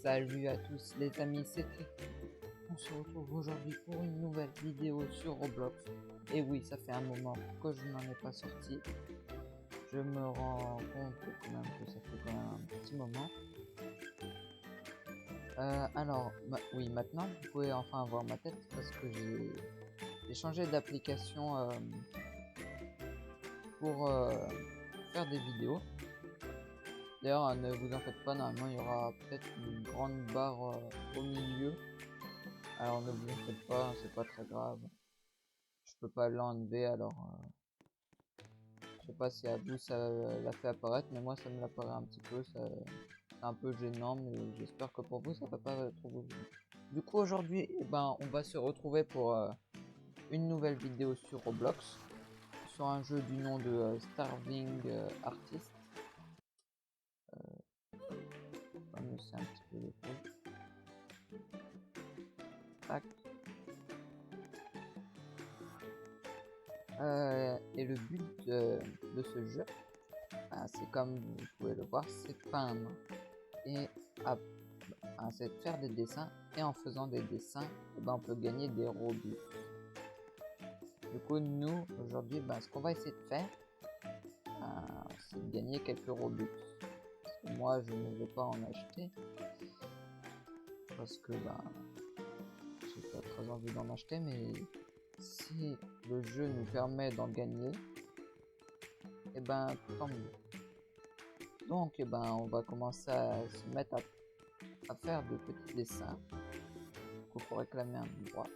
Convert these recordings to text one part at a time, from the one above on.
Salut à tous les amis, c'est Tricky. On se retrouve aujourd'hui pour une nouvelle vidéo sur Roblox. Et oui, ça fait un moment que je n'en ai pas sorti. Je me rends compte quand même que ça fait quand même un petit moment. Oui, maintenant vous pouvez enfin voir ma tête parce que j'ai changé d'application pour faire des vidéos. D'ailleurs, ne vous en faites pas, normalement il y aura peut-être une grande barre au milieu. Alors ne vous en faites pas, c'est pas très grave. Je peux pas l'enlever, alors je sais pas si à vous ça l'a fait apparaître, mais moi ça me l'apparaît un petit peu. C'est un peu gênant, mais j'espère que pour vous ça va pas trop vous gêner. Du coup aujourd'hui, on va se retrouver pour une nouvelle vidéo sur Roblox, sur un jeu du nom de Starving Artist. On va laisser un petit peu le truc. Tac. Et le but de ce jeu, c'est comme vous pouvez le voir, c'est peindre et c'est de faire des dessins, et en faisant des dessins, on peut gagner des Robux. Du coup, nous aujourd'hui, ce qu'on va essayer de faire, c'est de gagner quelques Robux. Parce que moi, je ne veux pas en acheter parce que j'ai pas très envie d'en acheter, mais si le jeu nous permet d'en gagner, tant mieux. Donc on va commencer à se mettre à faire de petits dessins. Il faut réclamer un droit.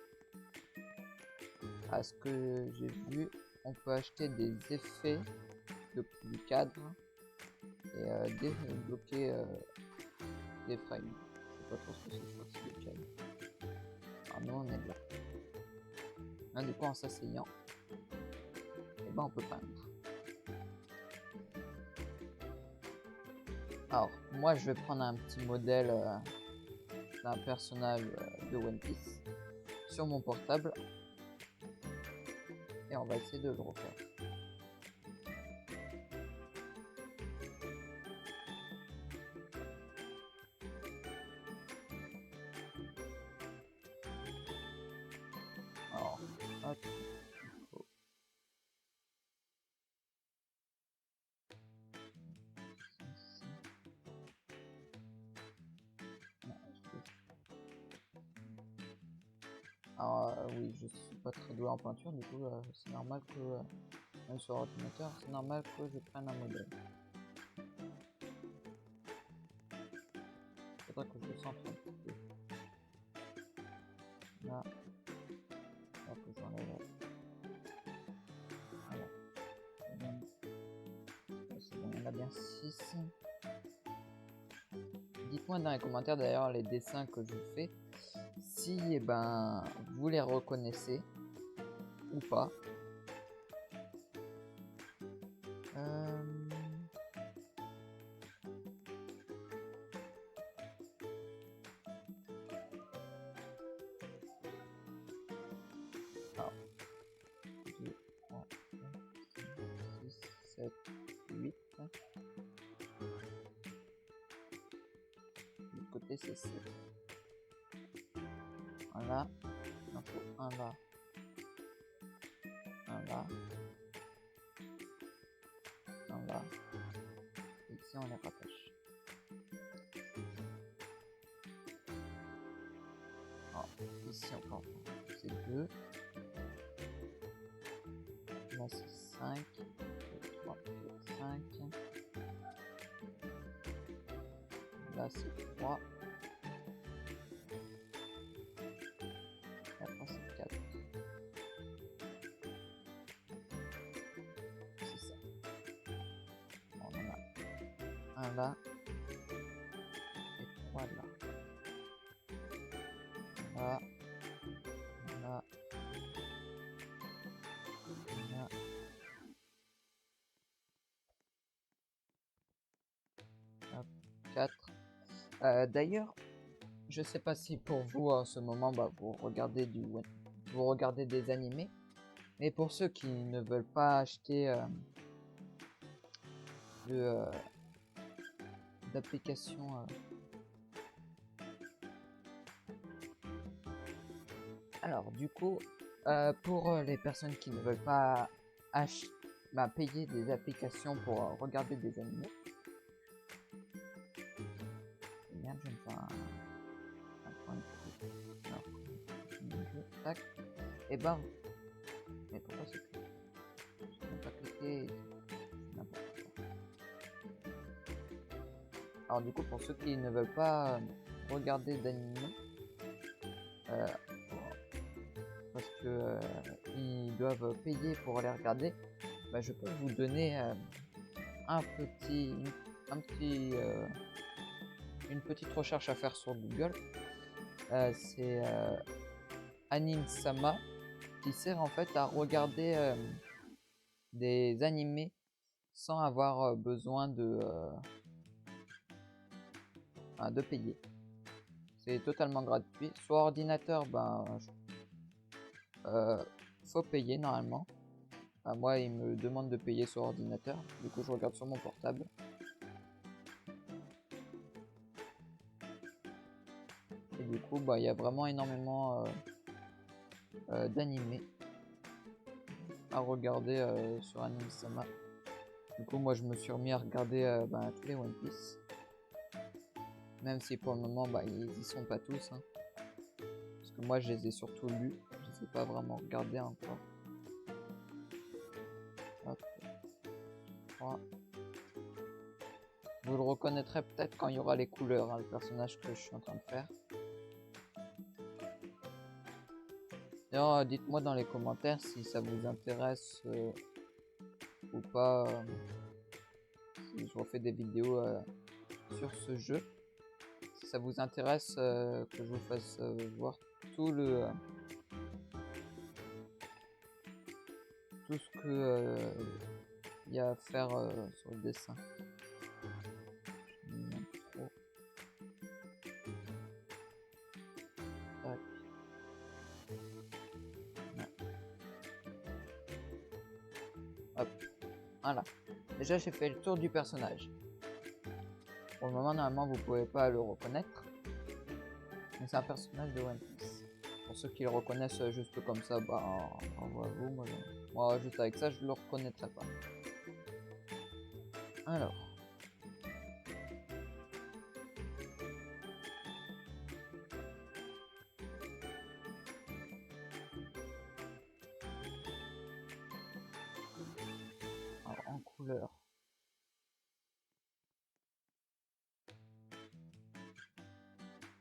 À ce que j'ai vu, on peut acheter des effets du cadre et débloquer des frames. Je sais pas trop ce que c'est le cadre. Alors nous on est là. Là du coup en s'asseyant, on peut peindre. Alors moi je vais prendre un petit modèle d'un personnage de One Piece sur mon portable et on va essayer de le refaire. Alors, hop. Alors oui, je suis pas très doué en peinture, du coup c'est normal que, même sur ordinateur, c'est normal que je prenne un modèle. Faudrait que je le centre un petit peu. Là, alors que j'enlève. Voilà. C'est bon, il y en a bien 6. Dites-moi dans les commentaires d'ailleurs les dessins que je fais, si vous les reconnaissez ou pas. Alors, 2, 3, 4, 6, 7, 8. Du côté c'est 7. Voilà. Il en faut un là. Un là. Un là. Et ici on les rattache. Alors, ici encore. C'est 2. Là c'est 5. 3, 4, 5. Là c'est 3. Et après c'est 4. C'est ça. On en a un là. Et 3 là. Là. Là. Là. 4. D'ailleurs, je sais pas si pour vous en ce moment vous regardez des animés, mais pour ceux qui ne veulent pas acheter d'application Alors du coup, pour les personnes qui ne veulent pas payer des applications pour regarder des animés. Merde, je vais me faire un point de coup. Alors, tac. Et ben, mais pourquoi c'est que je peux pas cliquer, c'est n'importe quoi. Alors du coup, pour ceux qui ne veulent pas regarder d'animés, parce que ils doivent payer pour les regarder, bah, je peux vous donner une petite recherche à faire sur Google. C'est Anime-sama, qui sert en fait à regarder des animés sans avoir besoin de payer. C'est totalement gratuit. Sur ordinateur, faut payer normalement. Moi, il me demande de payer sur ordinateur. Du coup, je regarde sur mon portable. Et du coup, il y a vraiment énormément d'animés à regarder sur Anime-sama. Du coup, moi, je me suis remis à regarder tous les One Piece. Même si pour le moment, ils y sont pas tous. Hein. Parce que moi, je les ai surtout lus. Je les ai pas vraiment regardés encore. Hop. 3. Vous le reconnaîtrez peut-être quand il y aura les couleurs, hein, le personnage que je suis en train de faire. D'ailleurs, dites-moi dans les commentaires si ça vous intéresse ou pas, si je refais des vidéos sur ce jeu. Si ça vous intéresse que je vous fasse voir tout ce que il y a à faire sur le dessin. Hop, voilà. Déjà j'ai fait le tour du personnage. Pour le moment normalement vous pouvez pas le reconnaître. Mais c'est un personnage de One Piece. Pour ceux qui le reconnaissent juste comme ça, bravo à vous. Moi juste avec ça je le reconnaîtrai pas. Alors. En couleur.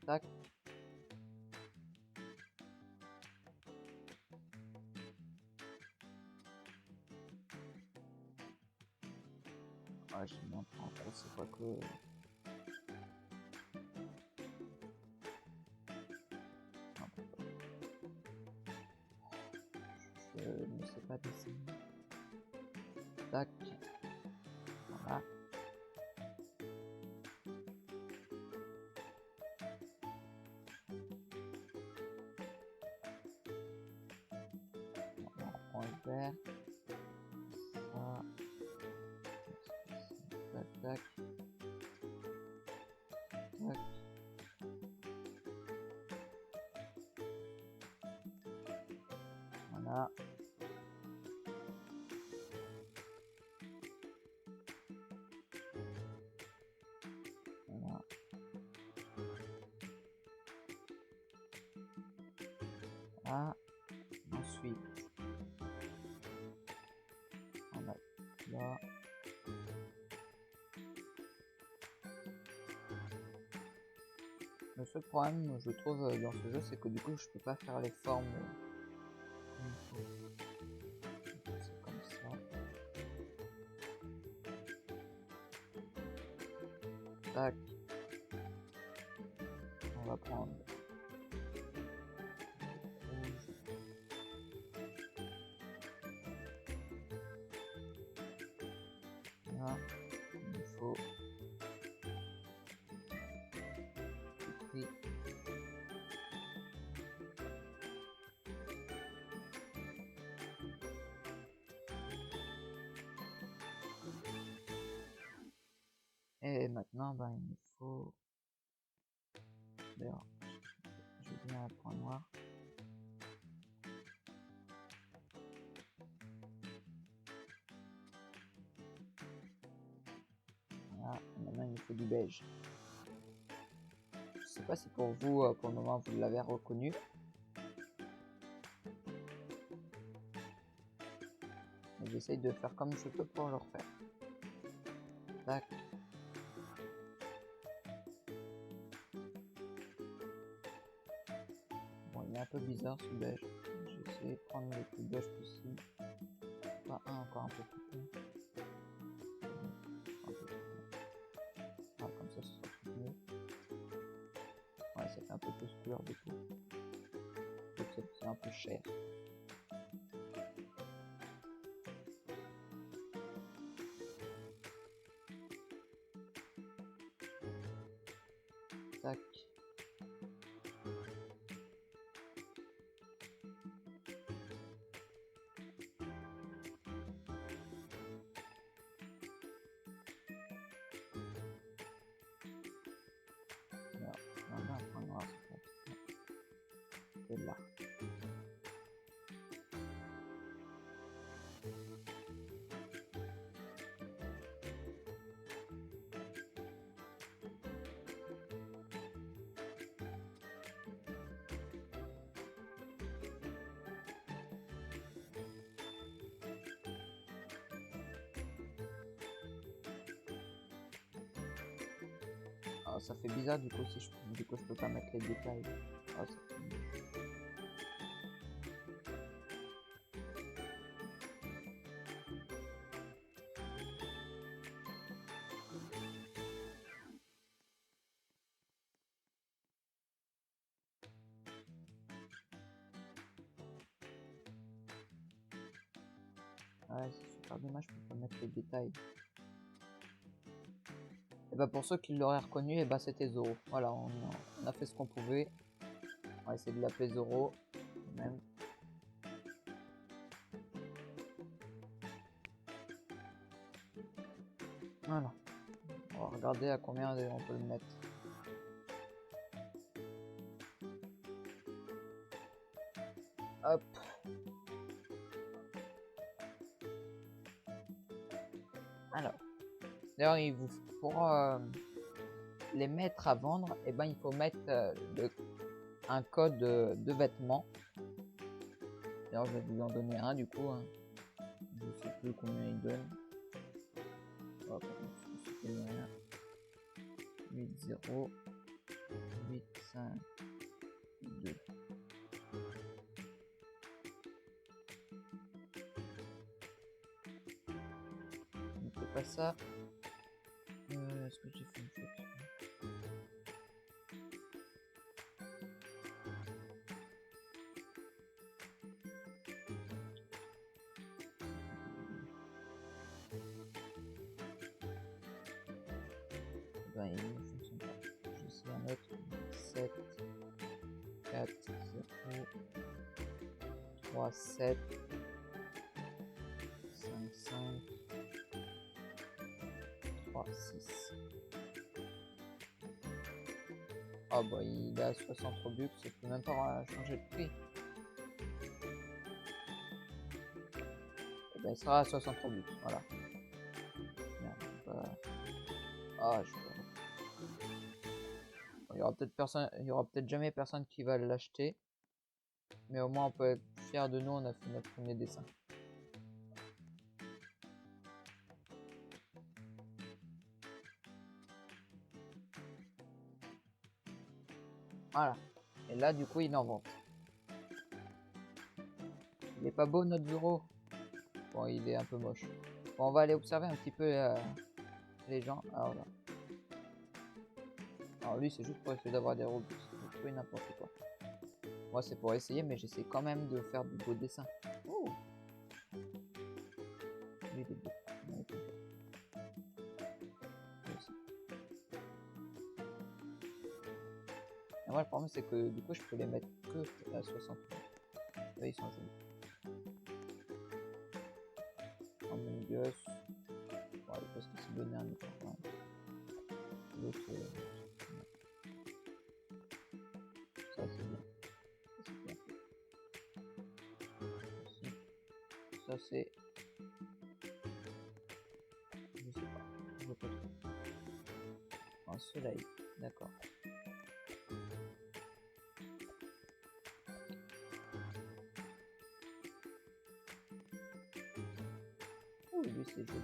Tac. J'ai mis un peu en trop, c'est pas que... Je ne sais pas dessiner. Tac. Voilà. On reprend le vert. Ça. Tac, tac. Tac. Voilà. Voilà. Voilà. Ensuite, on va là. Le seul problème, je trouve, dans ce jeu, c'est que du coup, je peux pas faire les formes. C'est comme ça. Tac. On va prendre rouge. Là, il faut du gris. Et maintenant, il me faut... D'ailleurs, je vais bien un point noir. faut du beige. Je sais pas si pour vous, pour le moment, vous l'avez reconnu. Mais j'essaye de faire comme je peux pour le refaire. Tac. Bon, il est un peu bizarre ce beige. J'ai essayé de prendre le plus beige possible. Pas un, encore un peu plus peu. Un peu plus peu. Ah, comme ça, ce sera plus mieux. Ouais, ça fait un peu plus couleur de peau. C'est un peu cher. Tac. Là, on a un point noir. C'est là. Ah, ça fait bizarre du coup si je peux pas mettre les détails. Ah, ça fait... Ouais, c'est super dommage, je peux pas mettre les détails. Et bah pour ceux qui l'auraient reconnu, et bah c'était Zoro. Voilà, on a fait ce qu'on pouvait. On va essayer de l'appeler Zoro, même. Voilà. On va regarder à combien on peut le mettre. Hop. Alors. D'ailleurs, pour les mettre à vendre, et ben il faut mettre un code de vêtements. D'ailleurs, je vais vous en donner un du coup. Hein. Je sais plus combien il donne. Hop, 8 0 8 5 2. Ne fais pas ça. Est-ce que j'ai fait une faute? Ben, il ne fonctionne pas. Je sais en mettre 7 4 0 3 7 5 5 3 6. Ah bah il a 60 Robux, ça peut même pas changer de prix. Et ben il sera à 60 Robux, voilà. Merde, ah je... Il y aura peut-être jamais personne qui va l'acheter. Mais au moins on peut être fier de nous, on a fait notre premier dessin. Voilà. Et là du coup il est en vente. Il est pas beau notre bureau. Bon il est un peu moche. Bon on va aller observer un petit peu les gens. Alors lui c'est juste pour essayer d'avoir des Robux. C'est tout et n'importe quoi. Moi c'est pour essayer mais j'essaie quand même de faire du beau dessin. Oh. Lui, il est beau. Et moi le problème c'est que du coup je peux les mettre que à 60. Eux ils sont jolis. Among Us. Bon, parce que c'est donné un écran. L'autre ça c'est bien. Ça c'est... Je sais pas. Je vois pas trop. un soleil, d'accord. Oh, lui c'est joli.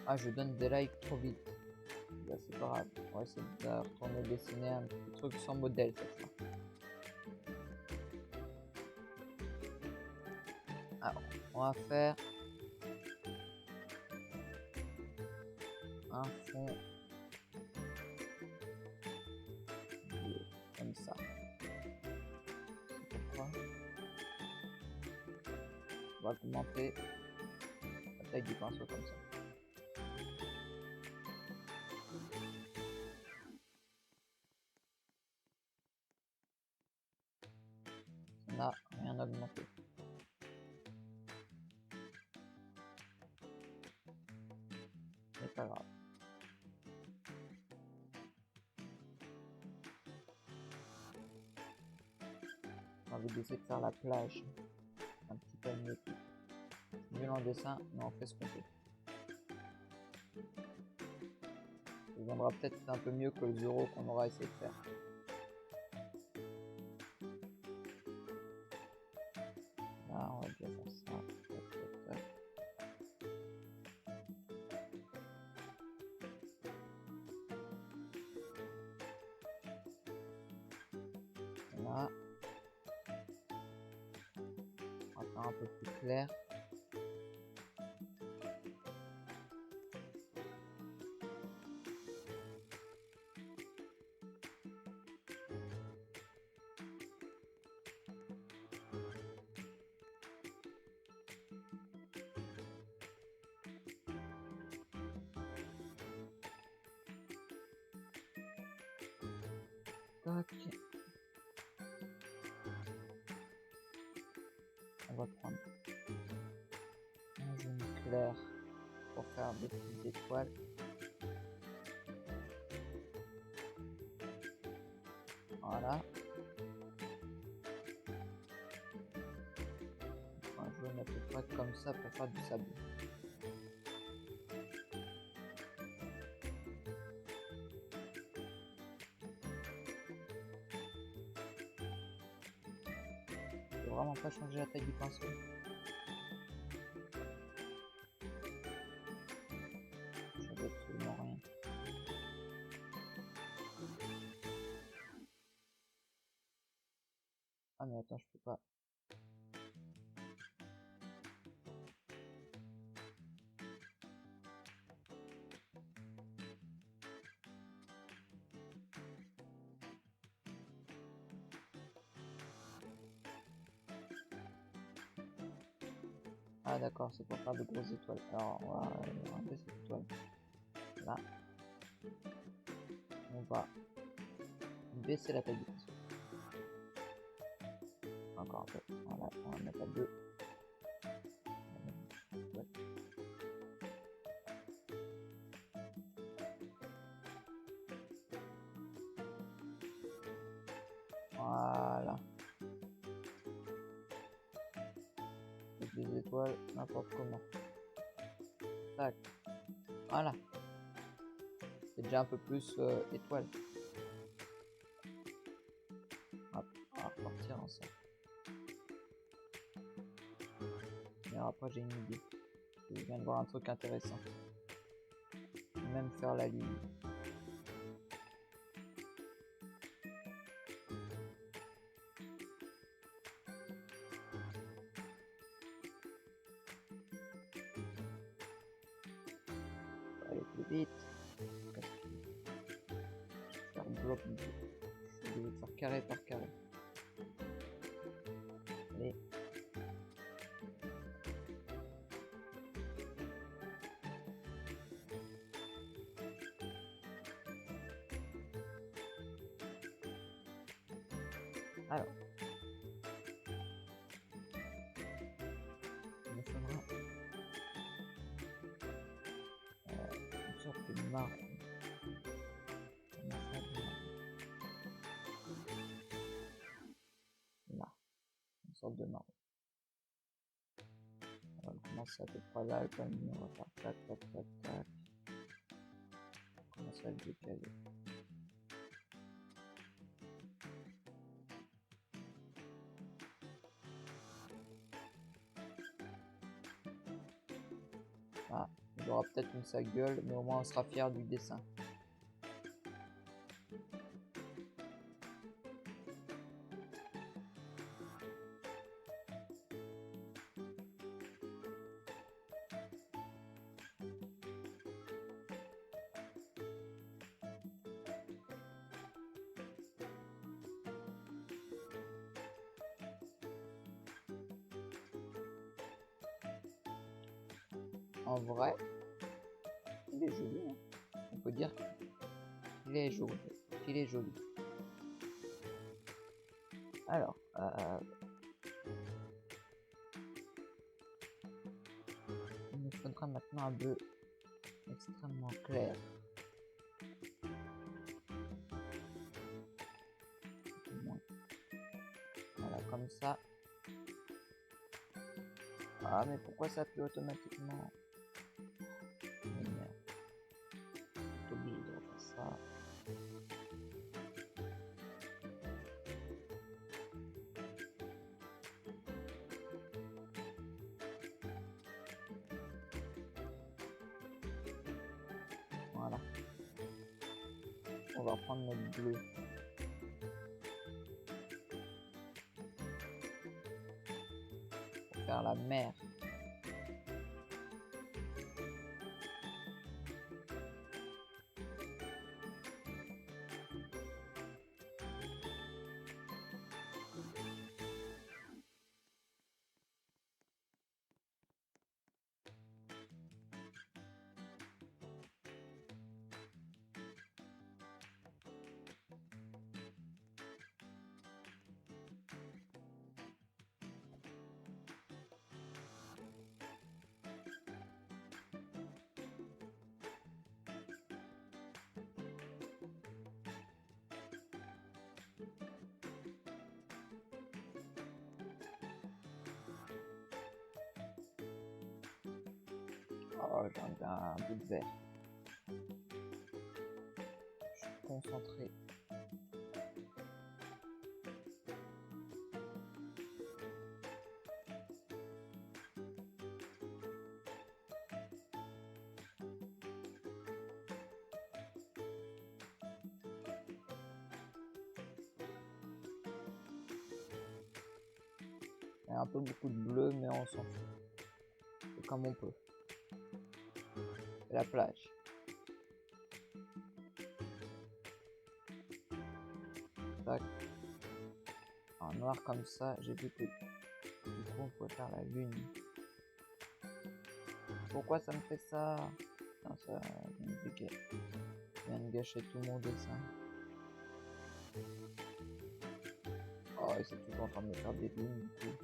Ah, je donne des likes trop vite. Bah, c'est pas grave. On va essayer de retourner dessiner un petit truc sans modèle cette fois. Alors, on va faire un fond bleu, comme ça. C'est pourquoi on va augmenter la taille du pinceau comme ça. On n'a rien augmenté. C'est pas grave. J'ai envie d'essayer de faire la plage un petit peu mieux. Nul en dessin, mais on fait ce qu'on peut. Ça viendra peut-être un peu mieux que le zéro qu'on aura essayé de faire. Là, on va déjà faire ça. Tac, tac, tac. Là, on va faire un peu plus clair. Tac. On va prendre un jaune clair pour faire des petites étoiles. Voilà. Un jaune à peu près comme ça pour faire du sable. Je peux vraiment pas changer la taille du pinceau. Ça veut absolument rien. Ah mais attends, je peux pas. Ah d'accord, c'est pour faire de grosses étoiles. Alors on va enlever cette étoile. Là. On va baisser la taille du pinceau. Encore un peu. Voilà, on va mettre à 2. Voilà. Avec des étoiles, n'importe comment. Tac. Voilà. C'est déjà un peu plus étoile. Hop, on va repartir ensemble. Et alors après j'ai une idée. Je viens de voir un truc intéressant. Même faire la ligne. Aller plus vite. Faire bloc. Je vais faire carré par carré. Allez. Alors. Il me faudra une sorte de marron. Là. Une sorte de marron. On va commencer à peu près là, comme on va faire tac tac tac tac. à le décaler. Ah, il aura peut-être une sa gueule, mais au moins on sera fier du dessin. En vrai, il est joli, hein. On peut dire qu'il est joli. Qu'il est joli. Alors, il nous faudra maintenant un bleu extrêmement clair. Voilà, comme ça. Ah, mais pourquoi ça fait automatiquement? Mais merde. Je suis obligé de refaire ça. Voilà. On va prendre notre bleu. Pour faire la mer. Oh, j'ai un bout de vert. Je suis concentré. Il y a un peu beaucoup de bleu, mais on s'en fout. C'est comme on peut. C'est la plage. Tac. En noir comme ça, j'ai vu que du coup on peut faire la lune. Pourquoi ça me fait ça? Non, ça vient de gâcher tout mon dessin. Oh, et c'est tout en train de me faire des lunes du coup.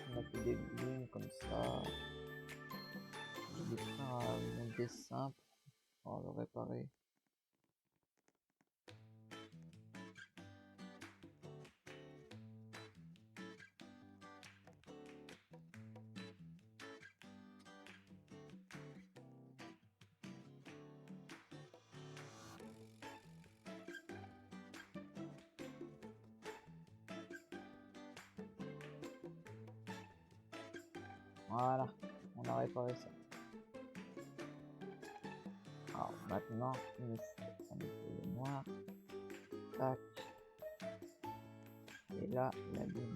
On a fait des lunes comme ça. Je vais faire mon dessin pour le réparer. Voilà, on a réparé ça. Alors maintenant, il nous faut le noir. Tac. Et là, la lune.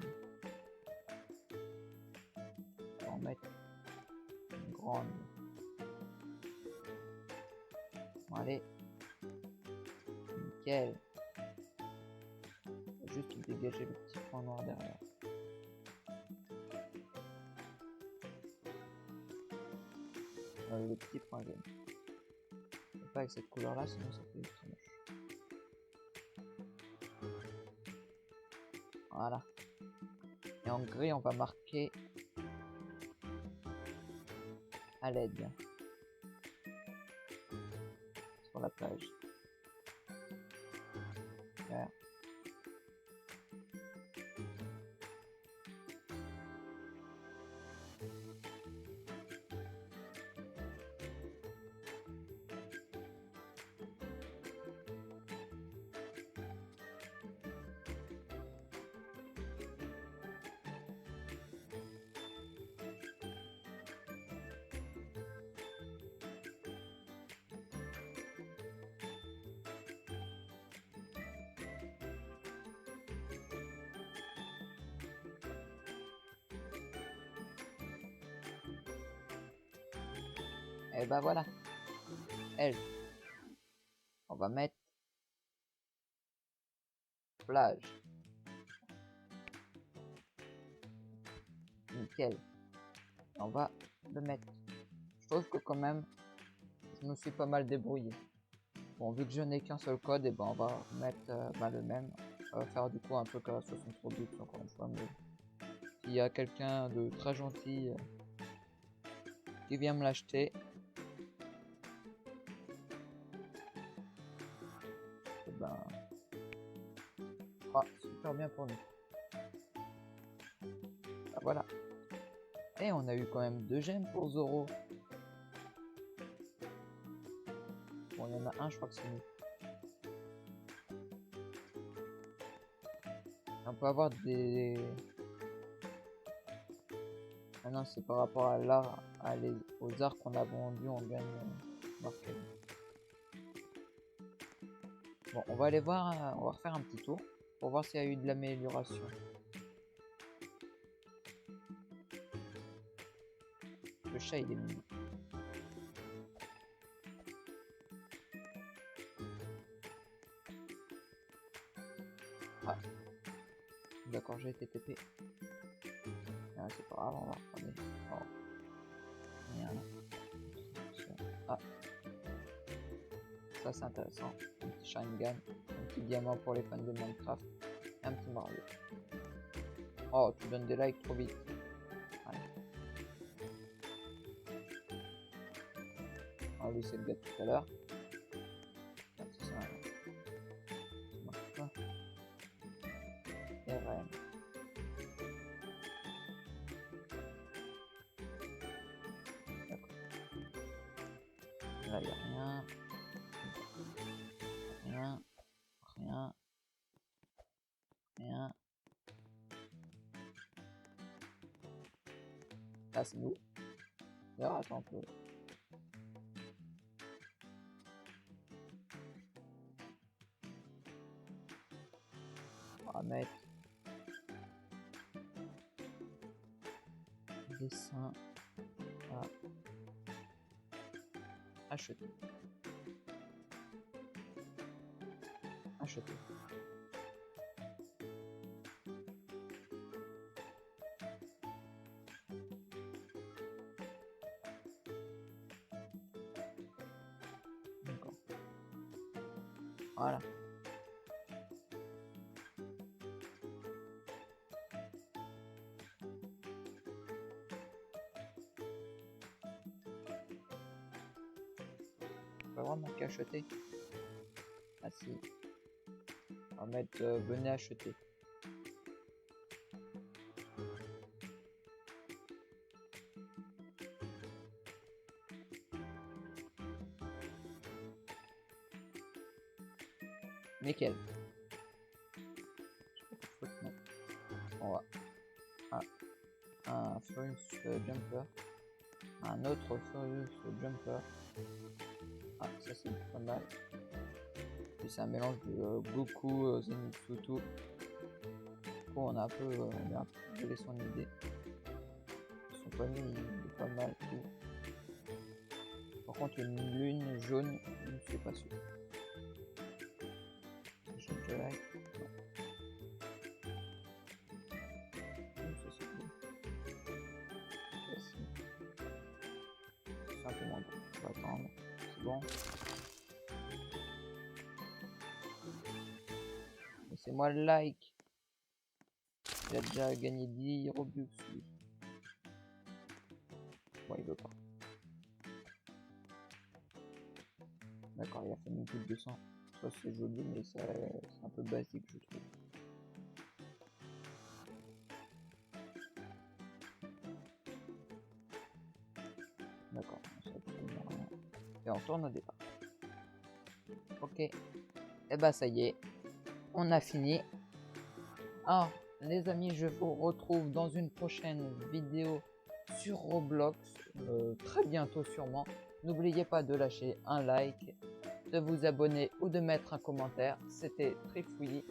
On va en mettre une grande. Bon, allez. Nickel. Faut juste dégager le petit point noir derrière. Le petit point jaune. Pas avec cette couleur là, sinon ça fait très moche. Voilà. Et en gris, on va marquer à l'aide sur la plage. Super. Et bah voilà. Elle. On va mettre plage. Nickel. On va le mettre. Je trouve que quand même, je me suis pas mal débrouillé. Bon, vu que je n'ai qu'un seul code, et ben on va mettre le même. On va faire du coup un peu comme la 63 bits encore une fois. Mais s'il y a quelqu'un de très gentil qui vient me l'acheter, et ben super bien pour nous. Ah, voilà. Et on a eu quand même 2 gemmes pour Zoro. Bon, il y en a un, je crois que c'est nous. On peut avoir des... Ah non, c'est par rapport à l'art, aux arts qu'on a vendus, on gagne marqué. Bon, on va aller voir, on va refaire un petit tour pour voir s'il y a eu de l'amélioration. Le chat, il est mignon. Ah, d'accord, j'ai été TP. Ah, c'est pas grave, on va reprendre. Oh. Merde. Ah, ça c'est intéressant. Un petit Sharingan, un petit diamant pour les fans de Minecraft et un petit Mario. Oh, tu donnes des likes trop vite. Voilà. Ah, lui c'est le gars de tout à l'heure. Et rien. D'accord. Là, il n'y a rien. Rien. Rien. Rien. Là, c'est nous. D'ailleurs, attends un peu. On va mettre dessin à acheter. Acheter. D'accord. Voilà. Pas vraiment qu'acheter. Ah si. On va mettre venez acheter. Nickel. On va. Ah, un Furious Jumper. Un autre Furious Jumper. Ah, ça c'est pas mal. Puis c'est un mélange de Goku, Zenitsutu. Du coup, on a un peu volé son idée. Son panier il est pas mal. Tout. Par contre, une lune jaune, je ne suis pas sûr. Je like. Ça c'est cool. C'est simplement bon. On va attendre. C'est bon. Laissez-moi le like. Il a déjà gagné 10 Robux, lui. Bon, il veut pas. D'accord, il a fait 1200. Ça, c'est joli, mais c'est un peu basique, je trouve. D'accord, ça absolument rien. Et on tourne au départ. Ok. Et bah, ça y est. On a fini. Alors, les amis, je vous retrouve dans une prochaine vidéo sur Roblox, très bientôt sûrement. N'oubliez pas de lâcher un like, de vous abonner ou de mettre un commentaire. C'était Trifouillis.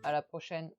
À la prochaine.